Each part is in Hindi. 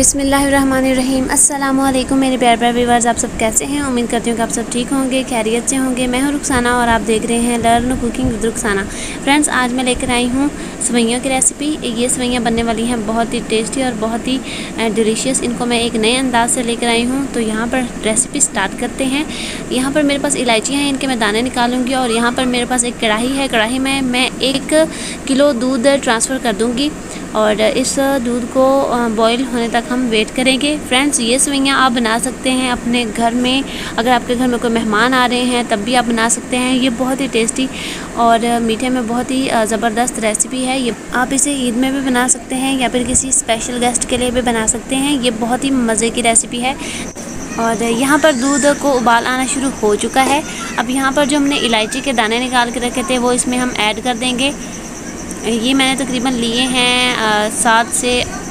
बिस्मिल्लाहिर्रहमानिर्रहीम। अस्सलामुअलैकुम मेरे प्यारे प्यारे व्यूअर्स, आप सब कैसे हैं? उम्मीद करती हूँ कि आप सब ठीक होंगे, खैरियत से होंगे। मैं हूँ रुखसाना और आप देख रहे हैं learn cooking with Rukhsana. Friends, आज मैं लेकर आई हूँ सेवइयों की रेसिपी। ये सेवइयाँ बनने वाली हैं बहुत ही टेस्टी और बहुत ही डिलीशियस। इनको मैं एक नए अंदाज से लेकर आई हूँ। तो यहाँ पर रेसिपी स्टार्ट करते हैं। यहाँ पर मेरे पास इलायचियाँ हैं, इनके मैं दाने निकालूंगी। और यहाँ पर मेरे पास एक कढ़ाई है। कढ़ाई में मैं 1 किलो दूध ट्रांसफ़र कर दूँगी और इस दूध को बॉईल होने तक हम वेट करेंगे। फ्रेंड्स, ये सेवइयाँ आप बना सकते हैं अपने घर में। अगर आपके घर में कोई मेहमान आ रहे हैं तब भी आप बना सकते हैं। ये बहुत ही टेस्टी और मीठे में बहुत ही ज़बरदस्त रेसिपी है। ये आप इसे ईद में भी बना सकते हैं या फिर किसी स्पेशल गेस्ट के लिए भी बना सकते हैं। ये बहुत ही मज़े की रेसिपी है। और यहाँ पर दूध को उबाल आना शुरू हो चुका है। अब यहाँ पर जो हमने इलायची के दाने निकाल के रखे थे वो इसमें हम ऐड कर देंगे। ये मैंने तकरीबन लिए हैं 7 से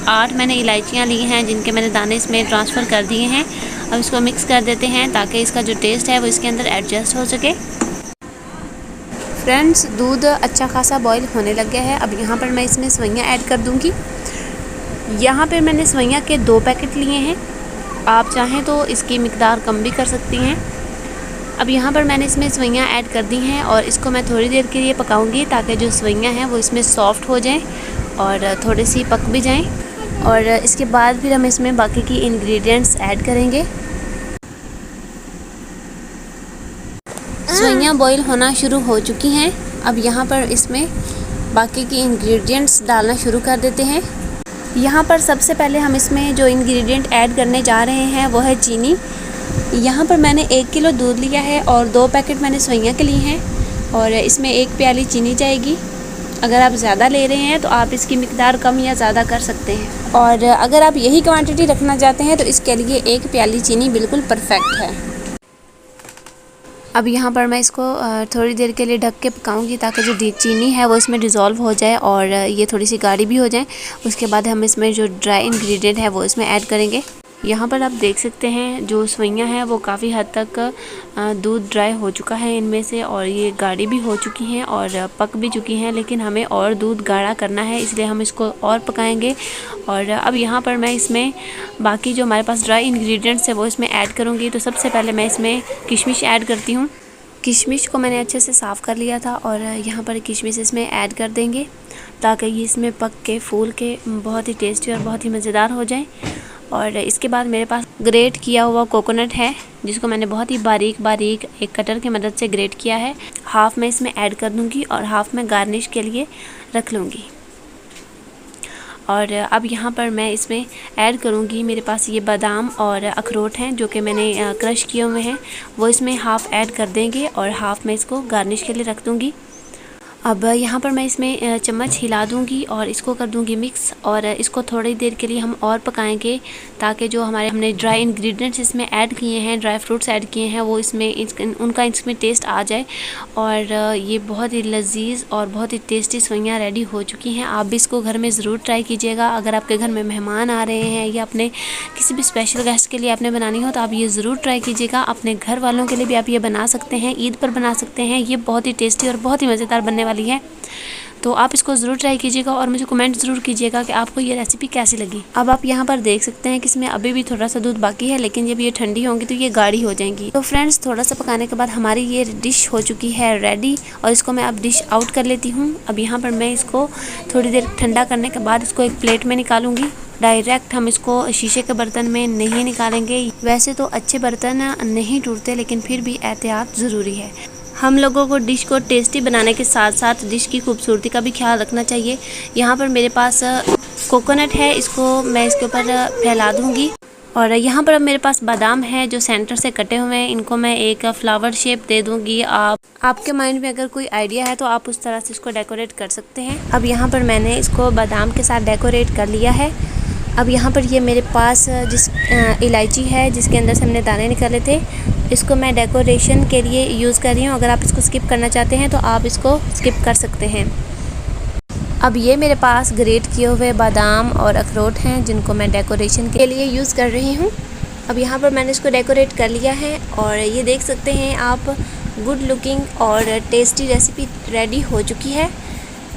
8 मैंने इलायचियाँ ली हैं, जिनके मैंने दाने इसमें ट्रांसफ़र कर दिए हैं। अब इसको मिक्स कर देते हैं ताकि इसका जो टेस्ट है वो इसके अंदर एडजस्ट हो सके। फ्रेंड्स, दूध अच्छा खासा बॉईल होने लग गया है। अब यहाँ पर मैं इसमें सेवइयाँ ऐड कर दूँगी। यहाँ पर मैंने सेवइयाँ के 2 पैकेट लिए हैं। आप चाहें तो इसकी मिकदार कम भी कर सकती हैं। अब यहाँ पर मैंने इसमें सेवइयाँ ऐड कर दी हैं और इसको मैं थोड़ी देर के लिए पकाऊंगी ताकि जो सेवइयाँ हैं वो इसमें सॉफ़्ट हो जाएं और थोड़ी सी पक भी जाएं। और इसके बाद फिर हम इसमें बाकी की इंग्रेडिएंट्स ऐड करेंगे। सेवइयाँ बॉईल होना शुरू हो चुकी हैं। अब यहाँ पर इसमें बाकी की इंग्रेडिएंट्स डालना शुरू कर देते हैं। यहाँ पर सबसे पहले हम इसमें जो इंग्रेडिएंट ऐड करने जा रहे हैं वो है चीनी। यहाँ पर मैंने 1 किलो दूध लिया है और 2 पैकेट मैंने सेवइयाँ के लिए हैं और इसमें 1 प्याली चीनी जाएगी। अगर आप ज़्यादा ले रहे हैं तो आप इसकी मिकदार कम या ज़्यादा कर सकते हैं। और अगर आप यही क्वांटिटी रखना चाहते हैं तो इसके लिए 1 प्याली चीनी बिल्कुल परफेक्ट है। अब यहाँ पर मैं इसको थोड़ी देर के लिए ढक के पकाऊंगी ताकि जो चीनी है वो इसमें डिज़ोल्व हो जाए और ये थोड़ी सी गाढ़ी भी हो जाए। उसके बाद हम इसमें जो ड्राई इंग्रेडिएंट है वो इसमें ऐड करेंगे। यहाँ पर आप देख सकते हैं जो सेवइयाँ हैं वो काफ़ी हद तक दूध ड्राई हो चुका है इनमें से, और ये गाढ़ी भी हो चुकी हैं और पक भी चुकी हैं। लेकिन हमें और दूध गाढ़ा करना है, इसलिए हम इसको और पकाएंगे। और अब यहाँ पर मैं इसमें बाकी जो हमारे पास ड्राई इंग्रेडिएंट्स है वो इसमें ऐड करूँगी। तो सबसे पहले मैं इसमें किशमिश ऐड करती हूँ। किशमिश को मैंने अच्छे से साफ़ कर लिया था और यहाँ पर किशमिश इसमें ऐड कर देंगे ताकि ये इसमें पक के फूल के बहुत ही टेस्टी और बहुत ही मज़ेदार हो जाए। और इसके बाद मेरे पास ग्रेट किया हुआ कोकोनट है, जिसको मैंने बहुत ही बारीक बारीक एक कटर की मदद से ग्रेट किया है। हाफ़ मैं इसमें ऐड कर दूँगी और हाफ़ मैं गार्निश के लिए रख लूँगी। और अब यहाँ पर मैं इसमें ऐड करूँगी, मेरे पास ये बादाम और अखरोट हैं जो कि मैंने क्रश किए हुए हैं, वो इसमें हाफ़ ऐड कर देंगे और हाफ़ मैं इसको गार्निश के लिए रख दूँगी। अब यहाँ पर मैं इसमें चम्मच हिला दूँगी और इसको कर दूँगी मिक्स और इसको थोड़ी देर के लिए हम और पकाएंगे ताकि जो हमने ड्राई इंग्रेडिएंट्स इसमें ऐड किए हैं, ड्राई फ्रूट्स ऐड किए हैं, वो उनका इसमें टेस्ट आ जाए। और ये बहुत ही लजीज और बहुत ही टेस्टी सेवइयाँ रेडी हो चुकी हैं। आप भी इसको घर में ज़रूर ट्राई कीजिएगा। अगर आपके घर में मेहमान आ रहे हैं या अपने किसी भी स्पेशल गेस्ट के लिए आपने बनानी हो तो आप ये ज़रूर ट्राई कीजिएगा। अपने घर वालों के लिए भी आप ये बना सकते हैं, ईद पर बना सकते हैं। ये बहुत ही टेस्टी और बहुत ही मज़ेदार बनने वाली है। तो आप इसको ज़रूर ट्राई कीजिएगा और मुझे कमेंट ज़रूर कीजिएगा कि आपको ये रेसिपी कैसी लगी। अब आप यहाँ पर देख सकते हैं कि इसमें अभी भी थोड़ा सा दूध बाकी है, लेकिन जब ये ठंडी होंगी तो ये गाढ़ी हो जाएंगी। तो फ्रेंड्स, थोड़ा सा पकाने के बाद हमारी ये डिश हो चुकी है रेडी और इसको मैं अब डिश आउट कर लेती हूँ। अब यहाँ पर मैं इसको थोड़ी देर ठंडा करने के बाद इसको एक प्लेट में निकालूंगी। डायरेक्ट हम इसको शीशे के बर्तन में नहीं निकालेंगे। वैसे तो अच्छे बर्तन नहीं टूटते, लेकिन फिर भी एहतियात ज़रूरी है। हम लोगों को डिश को टेस्टी बनाने के साथ साथ डिश की खूबसूरती का भी ख्याल रखना चाहिए। यहाँ पर मेरे पास कोकोनट है, इसको मैं इसके ऊपर फैला दूँगी। और यहाँ पर अब मेरे पास बादाम है जो सेंटर से कटे हुए हैं, इनको मैं एक फ्लावर शेप दे दूँगी। आपके माइंड में अगर कोई आइडिया है तो आप उस तरह से इसको डेकोरेट कर सकते हैं। अब यहाँ पर मैंने इसको बादाम के साथ डेकोरेट कर लिया है। अब यहाँ पर ये मेरे पास इलायची है जिसके अंदर से हमने दाने निकाले थे, इसको मैं डेकोरेशन के लिए यूज़ कर रही हूँ। अगर आप इसको स्किप करना चाहते हैं तो आप इसको स्किप कर सकते हैं। अब ये मेरे पास ग्रेट किए हुए बादाम और अखरोट हैं जिनको मैं डेकोरेशन के लिए यूज़ कर रही हूँ। अब यहाँ पर मैंने इसको डेकोरेट कर लिया है और ये देख सकते हैं आप, गुड लुकिंग और टेस्टी रेसिपी रेडी हो चुकी है।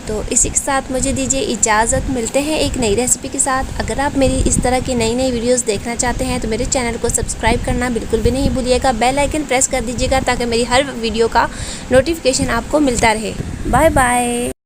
तो इसी के साथ मुझे दीजिए इजाज़त। मिलते हैं एक नई रेसिपी के साथ। अगर आप मेरी इस तरह की नई वीडियोस देखना चाहते हैं तो मेरे चैनल को सब्सक्राइब करना बिल्कुल भी नहीं भूलिएगा। बेल आइकन प्रेस कर दीजिएगा ताकि मेरी हर वीडियो का नोटिफिकेशन आपको मिलता रहे। Bye bye.